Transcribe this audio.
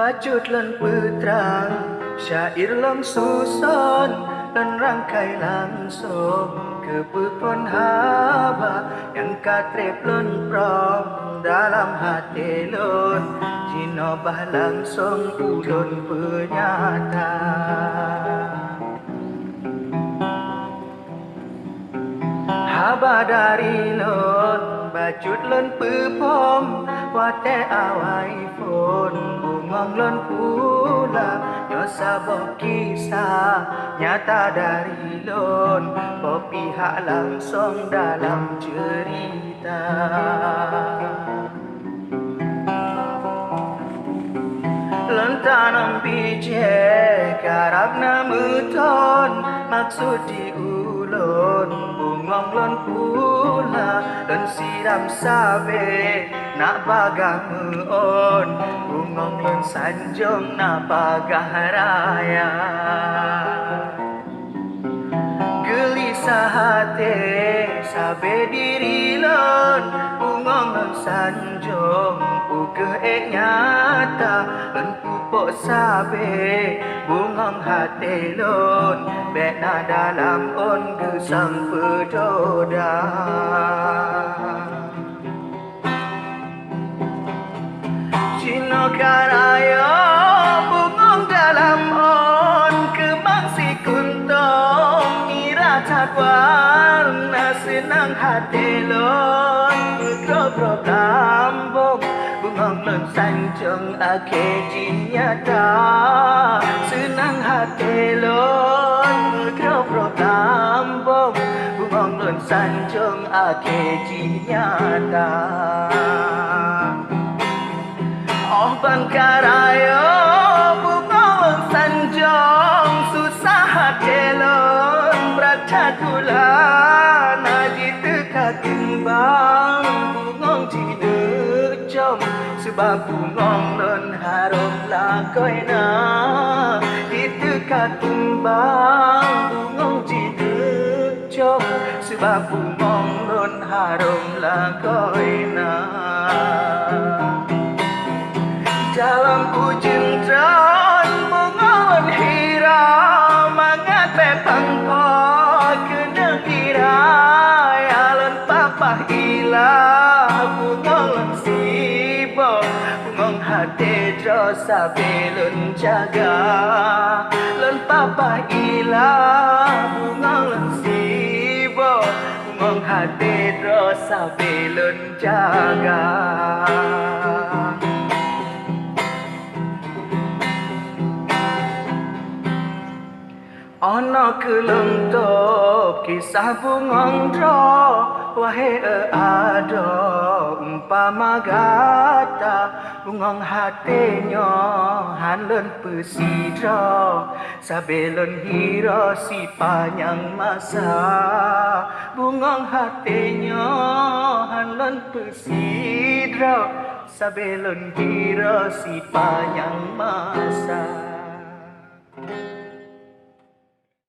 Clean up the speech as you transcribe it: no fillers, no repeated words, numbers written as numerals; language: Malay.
Bacut lan putrang syair lang susun dan rangkai langsung kepupun haba yang katrep lun prom dalam hati lun jinobah langsung ulun penyata. Haba dari lun bacut lun pupom wate awai pun bungong lun pula nyosa kisah nyata dari lun pihak langsung dalam cerita. Lun tanam biji karab namuton maksud diulun bungong lun pula lun siram sabe nak bagah muon bungong lun sanjung nak bagah raya. Gelisah hati sabe diri lun bungong lun sanjung uke nyata lun pupuk sabe bungong hati lun bena dalam on gesang pedoda. Cino karaya bungong dalam on kemang si kuntong mira warna senang hati lon bergrok-grok lambung bungong lon sanjung ake jinyata senang hati lon bergrok-grok lambung bungong lon sanjung ake jinyata. Oh bangkaraya bungong sanjung susah hati lon berata tulan aji teka kembang bungong jinejom sebab bungong lon harum lakoina di teka kembang bungong jinejom sebab bungong lon harum lakoina. Dalam ujung tron bungong hira mangat pepang ko kena kira alon papa ilah bungong sibo bungong hati dosa belun jaga lon papa ilah bungong sibo bungong hati dosa belun jaga. Ono kelentop kisah bungong dro wahai ado umpama gata bungong hatinyo hanlun pesidro sabelun hiro si panjang masa bungong hatinyo hanlun pesidro sabelun hiro si panjang masa.